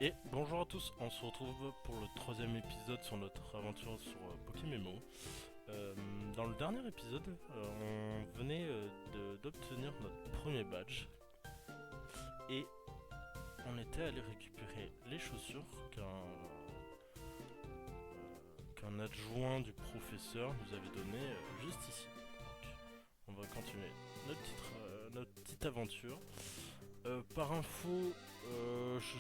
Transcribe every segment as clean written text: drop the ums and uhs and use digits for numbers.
Et bonjour à tous, on se retrouve pour le troisième épisode sur notre aventure sur Pokémon. Dans le dernier épisode, on venait d'obtenir notre premier badge et on était allé récupérer les chaussures qu'un adjoint du professeur nous avait donné juste ici. Donc, on va continuer notre petite aventure. Par info, je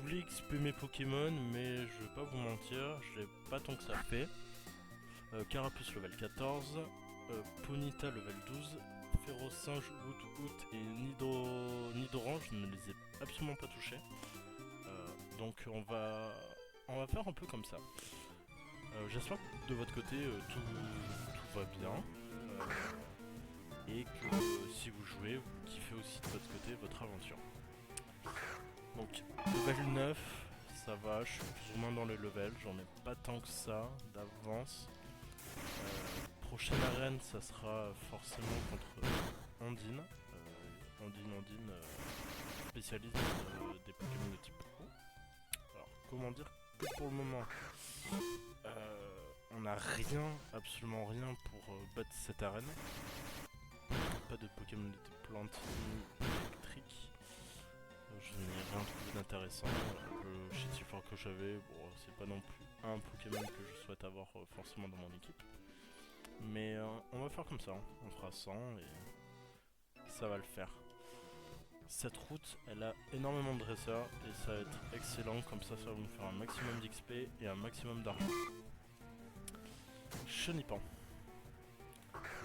voulais XP mes Pokémon, mais je vais pas vous mentir, je l'ai pas tant que ça fait. Carapuce level 14, Ponyta level 12, Férocinge, Woot et Nidorange, je ne les ai absolument pas touchés. Donc on va faire un peu comme ça. J'espère que de votre côté tout va bien. Et que si vous jouez, vous kiffez aussi de votre côté votre aventure. Donc, level 9, ça va, je suis plus ou moins dans les levels, j'en ai pas tant que ça d'avance. Prochaine arène, ça sera forcément contre Andine. Andine, spécialiste des Pokémon de type Eau. Alors, comment dire que pour le moment, on n'a rien, absolument rien pour battre cette arène. Pas de Pokémon de type plante ni électrique. Je n'ai rien trouvé d'intéressant. Le Shitty que j'avais, bon, c'est pas non plus un Pokémon que je souhaite avoir forcément dans mon équipe. Mais on va faire comme ça, hein. On fera 100 et ça va le faire. Cette route, elle a énormément de dresseurs et ça va être excellent, comme ça va nous faire un maximum d'XP et un maximum d'argent. Chenipan.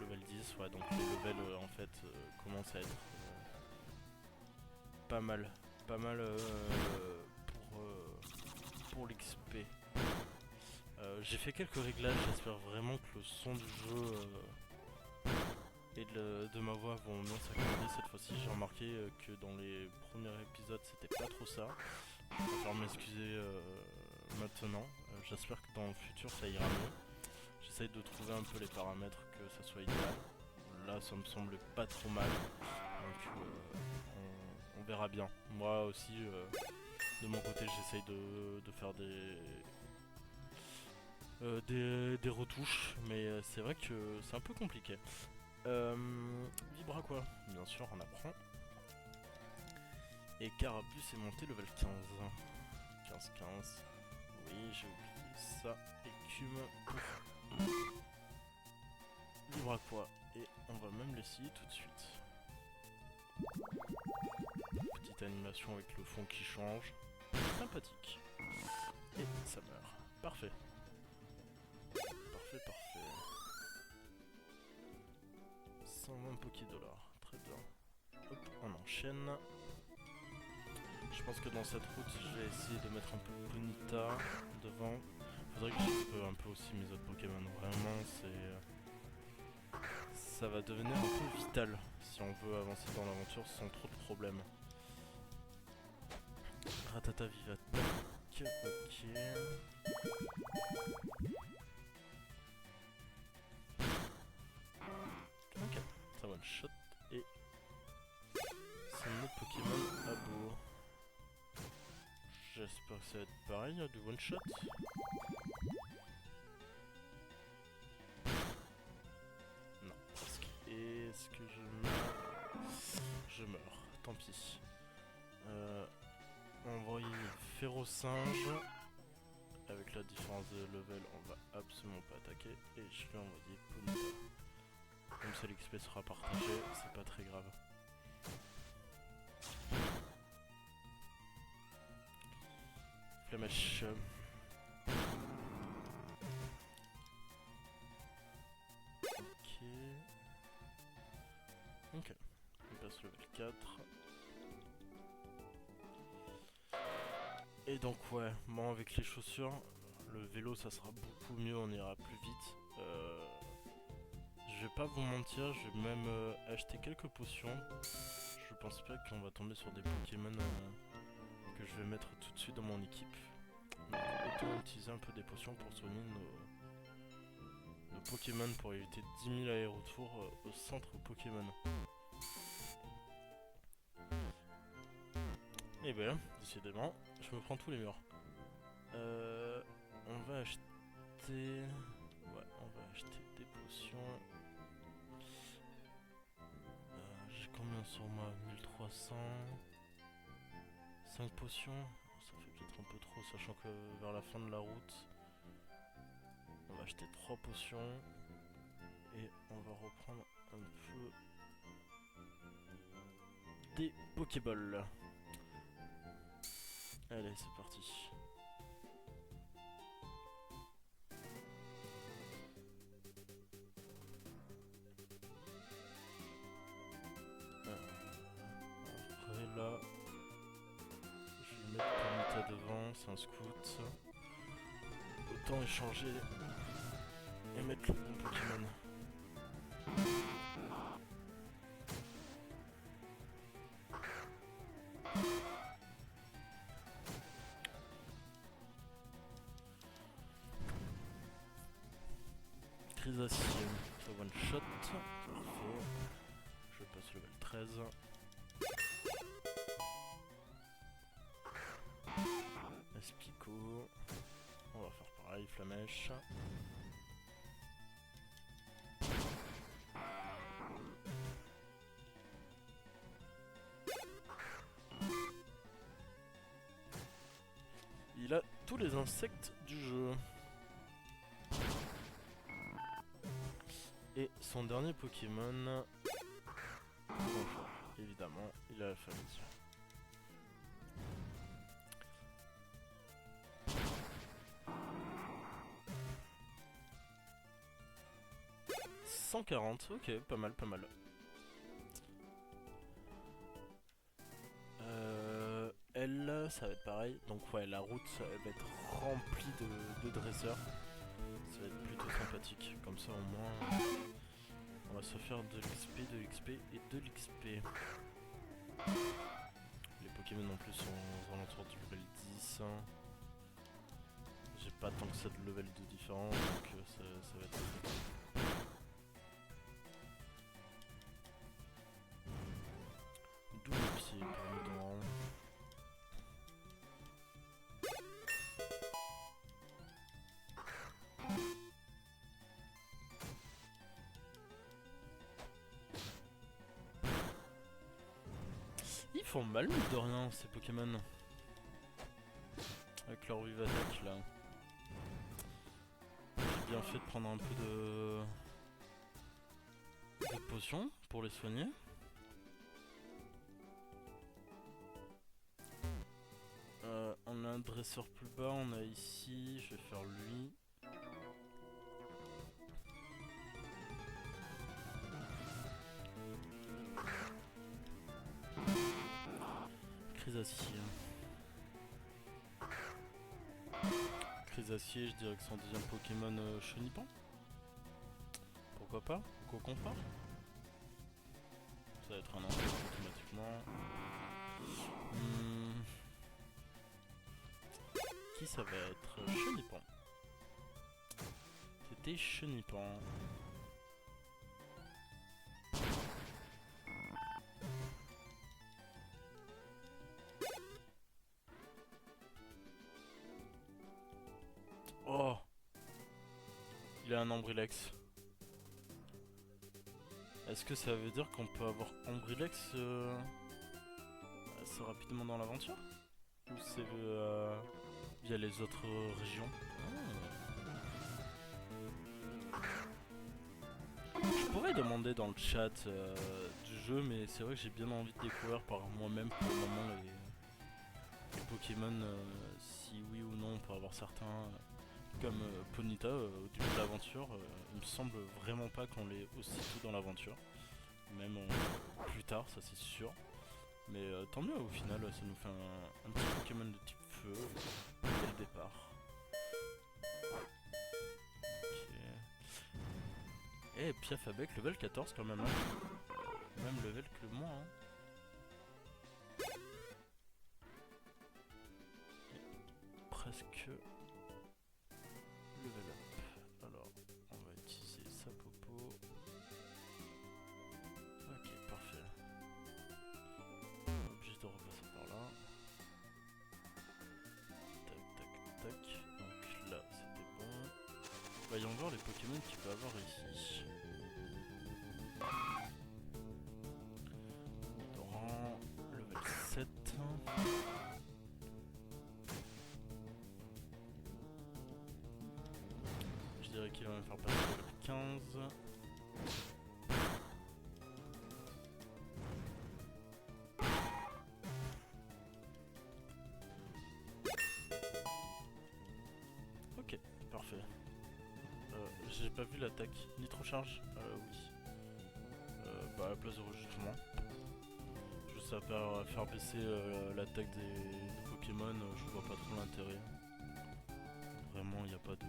Level 10, ouais, donc les levels en fait commencent à être pas mal. Pas mal pour l'XP. J'ai fait quelques réglages, j'espère vraiment que le son du jeu et de ma voix vont bien s'accommoder cette fois-ci. J'ai remarqué que dans les premiers épisodes c'était pas trop ça. Je vais falloir m'excuser maintenant. J'espère que dans le futur ça ira mieux. J'essaye de trouver un peu les paramètres que ça soit idéal. Là ça me semble pas trop mal. Donc on verra bien. Moi aussi de mon côté j'essaye de faire des retouches, mais c'est vrai que c'est un peu compliqué. Vibra quoi, bien sûr, on apprend. Et Carapuce est monté level 15. 15-15. Oui, j'ai oublié ça. Écume. Vibra quoi. Et on va même l'essayer tout de suite. Petite animation avec le fond qui change. Sympathique. Et ça meurt. Parfait. Parfait, parfait. 120 Pokédollars. Très bien. Hop, on enchaîne. Je pense que dans cette route, je vais essayer de mettre un peu Ponyta devant. Faudrait que j'équipe un peu aussi mes autres Pokémon. Vraiment, ça va devenir un peu vital si on veut avancer dans l'aventure sans trop de problèmes. Ratata Vivatak. Ok. Ok. Ça one shot. Et c'est notre Pokémon Abo. J'espère que ça va être pareil, du one shot. Non, presque. Est-ce que je meurs? Je meurs, tant pis. On va envoyer Férocinge. Avec la différence de level, on va absolument pas attaquer. Et je vais envoyer Ponyta. Comme ça l'XP sera partagé, c'est pas très grave. Flamèche. Ok. Ok. On passe level 4. Et donc ouais, moi avec les chaussures, le vélo ça sera beaucoup mieux, on ira plus vite. Je vais pas vous mentir, je vais même acheter quelques potions. Je pense pas qu'on va tomber sur des Pokémon que je vais mettre tout de suite dans mon équipe. Donc autant utiliser un peu des potions pour soigner nos Pokémon pour éviter 10 000 allers-retours au centre Pokémon. Et ben, décidément, je me prends tous les murs. On va acheter... Ouais, on va acheter des potions. J'ai combien sur moi? 1300. 5 potions. Ça fait peut-être un peu trop, sachant que vers la fin de la route, on va acheter 3 potions. Et on va reprendre un peu des Pokéballs. Allez, c'est parti. Après là, je vais mettre Ponyta devant, c'est un scout. Autant échanger et mettre le bon Pokémon. Crisacier, ça one shot. Parfait. Je passe level 13. Espico. On va faire pareil, Flamèche. Il a tous les insectes du jeu. Et son dernier Pokémon, bonjour, évidemment, il a la famille. « 140, ok, pas mal, pas mal. Elle, ça va être pareil. Donc ouais, la route, ça va être remplie de dresseurs. Ça va être plutôt sympathique. Comme ça, au moins, on va se faire de l'XP, de l'XP et de l'XP. Les Pokémon non plus sont aux alentours du level 10. J'ai pas tant que ça de level de différence, donc ça va être compliqué. Double pied pour Nidoran. Ils font mal mine de rien ces Pokémon. Avec leur Vive Attack là. J'ai bien fait de prendre un peu de potions pour les soigner. On a un dresseur plus bas, on a ici, je vais faire lui. Crisacier. Crisacier, je dirais que son deuxième Pokémon Chenipan. Pourquoi pas? Coconfort. Ça va être un ancêtre automatiquement. Qui ça va être? Chenipan. C'était Chenipan. Oh! Il a un Ambrilex. Est-ce que ça veut dire qu'on peut avoir Ambrilex assez rapidement dans l'aventure? Ou c'est via les autres régions? Je pourrais demander dans le chat du jeu, mais c'est vrai que j'ai bien envie de découvrir par moi-même pour le moment les Pokémon, si oui ou non on peut avoir certains. Comme Ponyta au début de l'aventure, il me semble vraiment pas qu'on l'ait aussitôt dans l'aventure. Même plus tard, ça c'est sûr. Mais tant mieux, au final, ça nous fait un petit Pokémon de type feu dès le départ. Ok. Et Piaf avec level 14 quand même. Hein. Même level que moi. Hein. Et presque level up. Alors, on va utiliser sa popo. Ok, parfait. Obligé de repasser par là. Voyons voir les Pokémon qu'il peut avoir ici. Dorant, level 7. Je dirais qu'il va me faire passer level 15. Ok, parfait. J'ai pas vu l'attaque. Nitro-charge oui. Bah à la place de rejetement. Juste à faire baisser l'attaque des Pokémon, je vois pas trop l'intérêt. Vraiment, il n'y a pas de...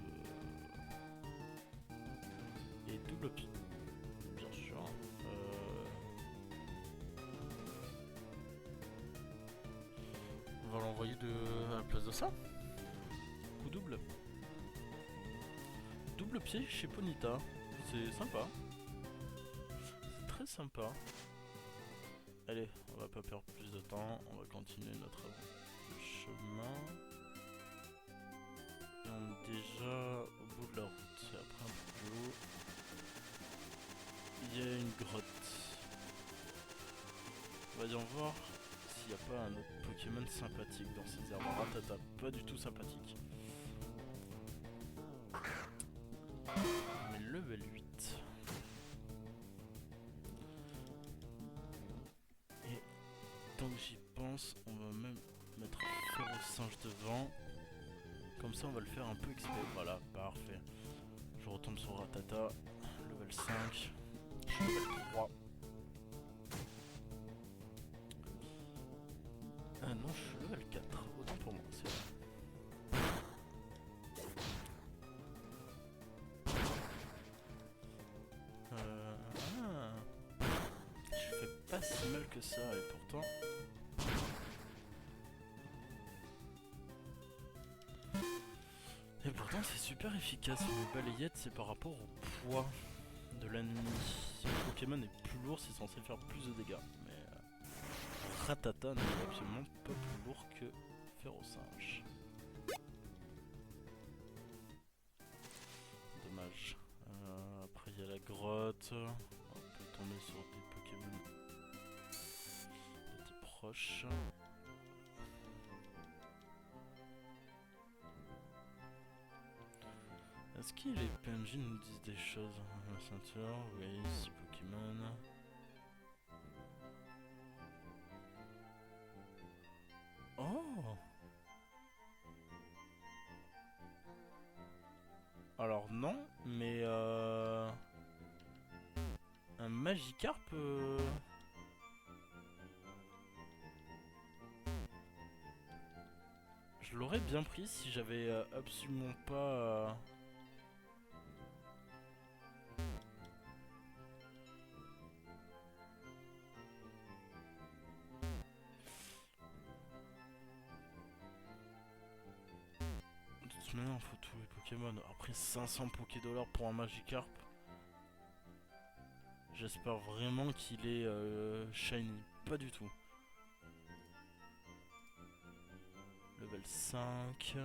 Et double pied, bien sûr. On va l'envoyer à la place de ça. Coup double. Double pied chez Ponyta. C'est sympa. C'est très sympa. Allez, on va pas perdre plus de temps. On va continuer notre chemin. Et on est déjà au bout de la route. Et après un peu plus haut, il y a une grotte. Voyons voir s'il n'y a pas un autre Pokémon sympathique dans ces herbes. Rattata, pas du tout sympathique. Mais level 8. Et tant que j'y pense, on va même mettre un Férocinge devant. Comme ça on va le faire un peu exprès. Voilà, parfait. Je retombe sur Rattata. Level 5. Je suis level 3. Ah non, je suis level 4. Autant pour moi, c'est vrai. Je fais pas si mal que ça et pourtant... Et pourtant c'est super efficace. Une balayette c'est par rapport au poids de l'ennemi. Si le Pokémon est plus lourd, c'est censé faire plus de dégâts. Mais Rattata n'est absolument pas plus lourd que Férocinge. Dommage. Après il y a la grotte. On peut tomber sur des Pokémon de type proche. Est-ce que les PNJ nous disent des choses? La ceinture, oui, 6 Pokémon. Oh! Alors non, mais un Magikarp je l'aurais bien pris si j'avais absolument pas... De toute manière, il faut tous les Pokémon. Après 500 Pokédollars pour un Magikarp. J'espère vraiment qu'il est shiny. Pas du tout. Level 5.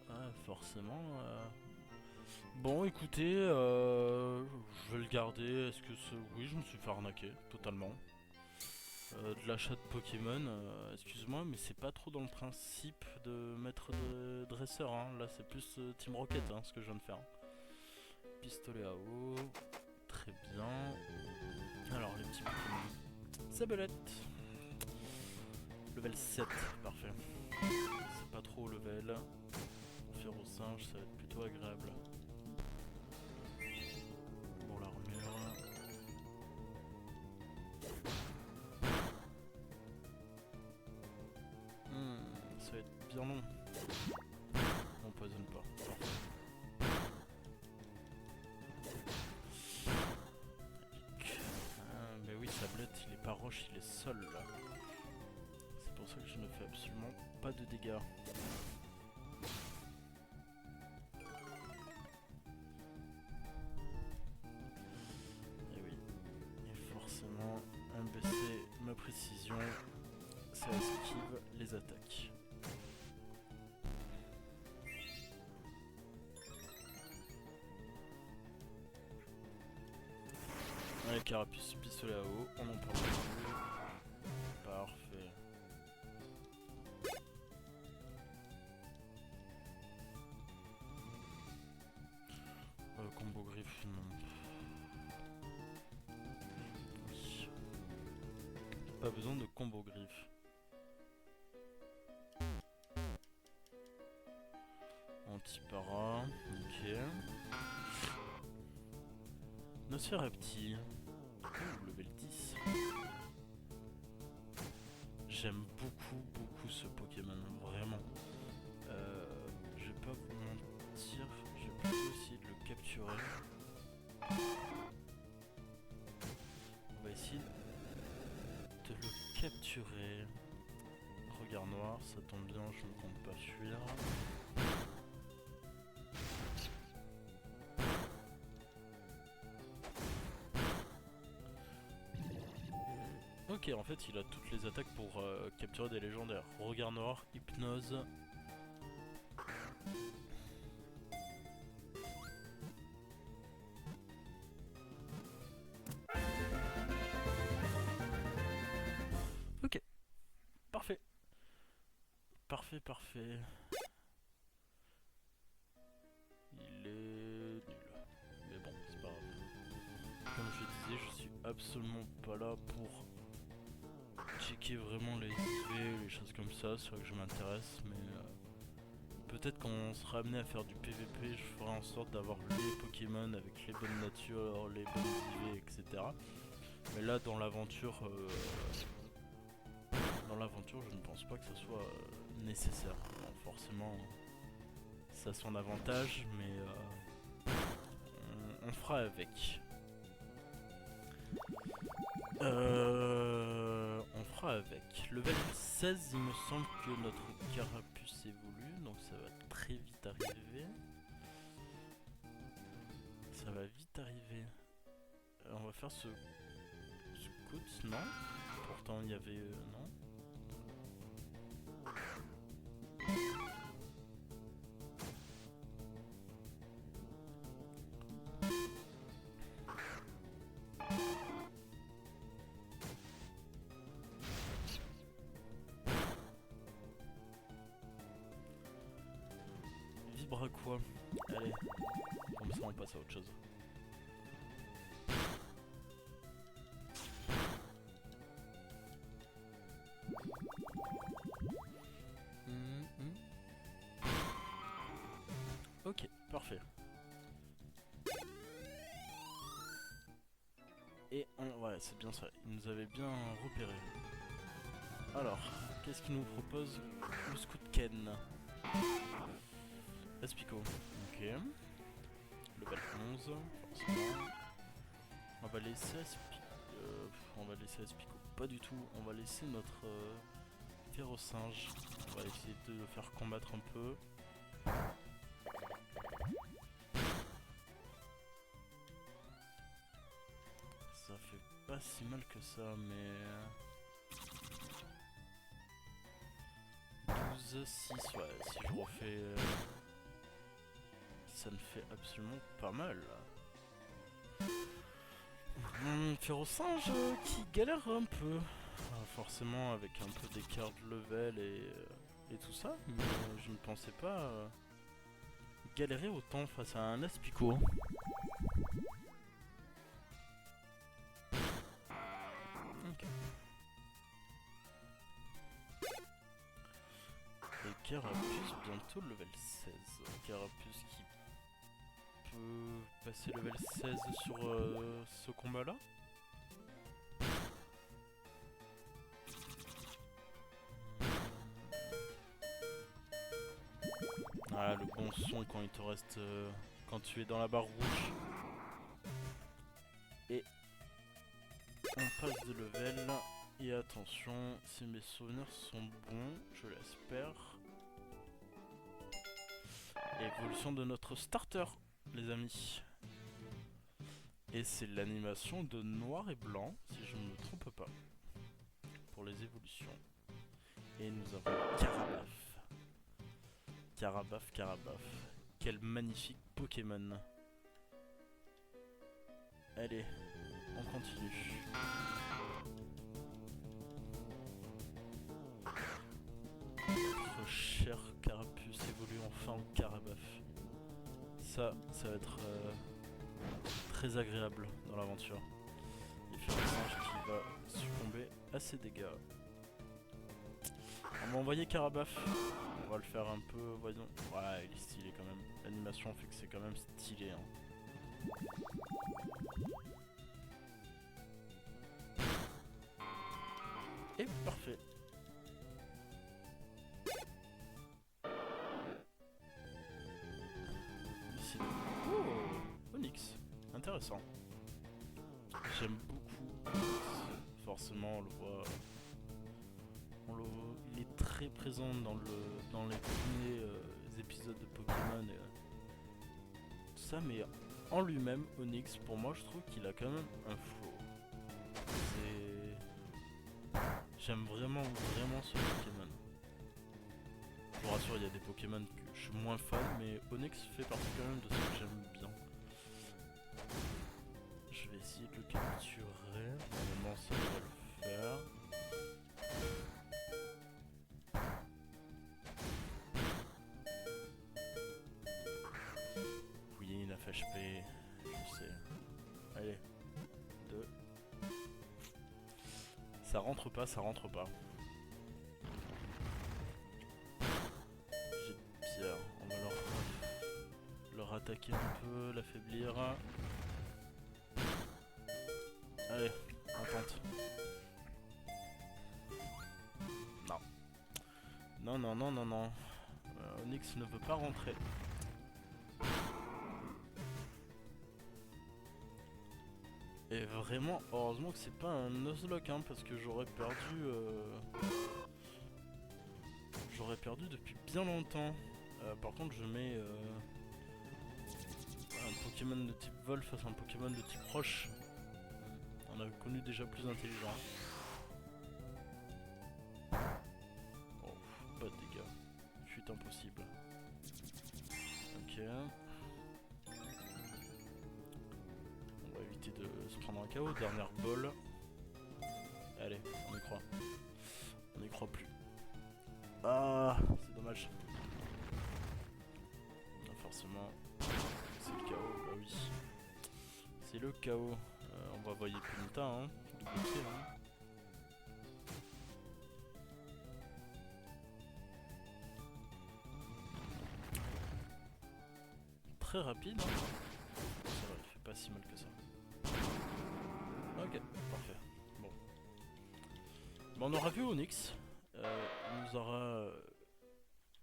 Ah, forcément. Bon, écoutez, je vais le garder. Est-ce que ce... Oui, je me suis fait arnaquer, totalement. De l'achat de Pokémon, excuse-moi, mais c'est pas trop dans le principe de mettre de dresseur. Hein. Là, c'est plus Team Rocket, hein, ce que je viens de faire. Pistolet à eau. Très bien. Alors, les petits Pokémon. Sablette. Level 7, parfait. C'est pas trop level. Férocinge, ça va être plutôt agréable. Pour l'armure. Ça va être bien long. On empoisonne pas. Mais oui, Sablette, il est pas roche, il est sol là. C'est pour ça que je ne fais absolument pas de dégâts. Et oui, et forcément un BC les attaques. Allez, carapuce, pistolet à eau, on en parle plus. Parfait. Combo griffe, non. Oui. Pas besoin de combo griffe. Anti-para, ok. Nosferapti, level 10. J'aime beaucoup ce Pokémon, vraiment. Je vais pas vous mentir, je vais plutôt essayer de le capturer. On va essayer de le capturer. Regard noir, ça tombe bien, je ne compte pas fuir. Ok, en fait il a toutes les attaques pour capturer des légendaires. Regard noir, hypnose. Ok, parfait. Parfait. Il est nul. Mais bon, c'est pas grave. Comme je disais, je suis absolument pas là pour checker vraiment les IV, les choses comme ça. C'est vrai que je m'intéresse, mais peut-être quand on sera amené à faire du PVP, je ferai en sorte d'avoir les Pokémon avec les bonnes natures, les bonnes IV, etc. Mais là, dans l'aventure, je ne pense pas que ce soit nécessaire. Bon, forcément, ça a son avantage, mais on fera avec. On fera avec. Level 16, il me semble que notre carapuce évolue, donc ça va très vite arriver. Ça va vite arriver. On va faire ce scout, non? Pourtant il y avait... non? Vibre à quoi? Allez, comme ça on passe à autre chose. Ok, parfait. Et ouais, c'est bien ça, il nous avait bien repéré. Alors, qu'est-ce qu'il nous propose? Le scout Ken. Aspico, ok. Level 11, forcément. On va laisser Aspico. Pas du tout, on va laisser notre Férocinge. On va essayer de le faire combattre un peu. Ça fait pas si mal que ça, mais... 12, 6, ouais, si je refais... ça ne fait absolument pas mal. Férocinge qui galère un peu. Forcément avec un peu d'écart de level et tout ça, mais je ne pensais pas galérer autant face à un Aspico. Ok. Et Carapuce bientôt level 16. Carapuce qui peut passer level 16 sur ce combat là. Ah, le bon son quand il te reste... quand tu es dans la barre rouge. Et on passe de level. Et attention, si mes souvenirs sont bons, je l'espère. Évolution de notre starter, les amis. Et c'est l'animation de noir et blanc, si je ne me trompe pas, pour les évolutions. Et nous avons Carabaf. Carabaf. Quel magnifique Pokémon. Allez, on continue. Notre cher Carapuce évolue enfin en Carabaf. Ça va être très agréable dans l'aventure. Il fait un singe qui va succomber à ses dégâts. On va envoyer Carabaf. On va le faire un peu, voyons. Ouais, il est stylé quand même. L'animation fait que c'est quand même stylé. Hein. Et parfait. Ici. Oh, Onix. Intéressant. J'aime beaucoup Onix. Forcément, on le voit. Il est très présent dans les premiers épisodes de Pokémon. Tout ça, mais en lui-même, Onix, pour moi, je trouve qu'il a quand même un flow. J'aime vraiment ce Pokémon. Je vous rassure, il y a des Pokémon que je suis moins fan, mais Onix fait partie quand même de ce que j'aime bien. Je vais essayer de le capturer. Normalement, ça devrait le faire. Oui, 9 HP, je sais. Allez, 2. Ça rentre pas. J'ai de pierre, on va leur attaquer un peu, l'affaiblir. Allez, on tente. Non. Onix ne veut pas rentrer. Et vraiment, heureusement que c'est pas un Nuzlocke, hein, parce que j'aurais perdu depuis bien longtemps. Par contre, je mets un Pokémon de type vol face à un Pokémon de type roche. On a connu déjà plus intelligent. Oh, pas de dégâts. Fuite impossible. Ok. On va éviter de se prendre un KO. Dernière ball. Allez, on y croit. On n'y croit plus. Ah, c'est dommage. Ah, forcément, c'est le chaos. Bah oui. C'est le chaos. On va voyer Punta, hein. Double pied, hein. Très rapide. Ça va, il fait pas si mal que ça. Ok, parfait. Bon. On aura vu Onix. Il nous aura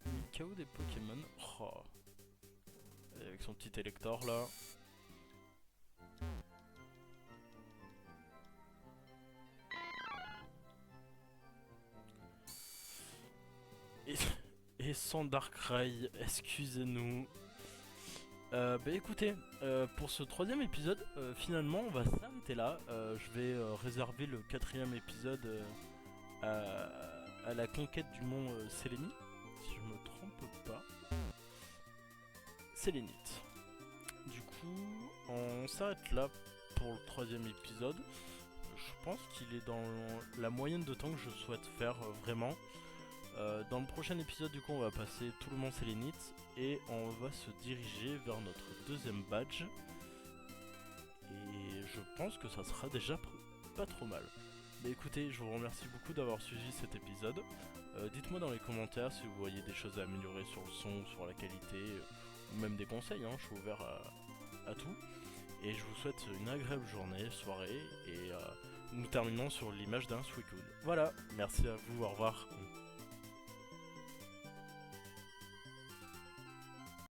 mis KO des Pokémon. Oh. Avec son petit élector là. Et son Darkrai, excusez-nous. Bah écoutez, pour ce 3ème épisode, finalement on va s'arrêter là. Je vais réserver le 4ème épisode à la conquête du mont Sélénite, si je me trompe pas. Sélénite. Du coup, on s'arrête là pour le 3ème épisode. Je pense qu'il est dans la moyenne de temps que je souhaite faire vraiment. Dans le prochain épisode, du coup, on va passer tout le mont Sélénite et on va se diriger vers notre 2ème badge. Et je pense que ça sera déjà pas trop mal. Mais écoutez, je vous remercie beaucoup d'avoir suivi cet épisode. Dites-moi dans les commentaires si vous voyez des choses à améliorer sur le son, sur la qualité, ou même des conseils, hein, je suis ouvert à tout. Et je vous souhaite une agréable journée, soirée, et nous terminons sur l'image d'un Suicune. Voilà, merci à vous, au revoir.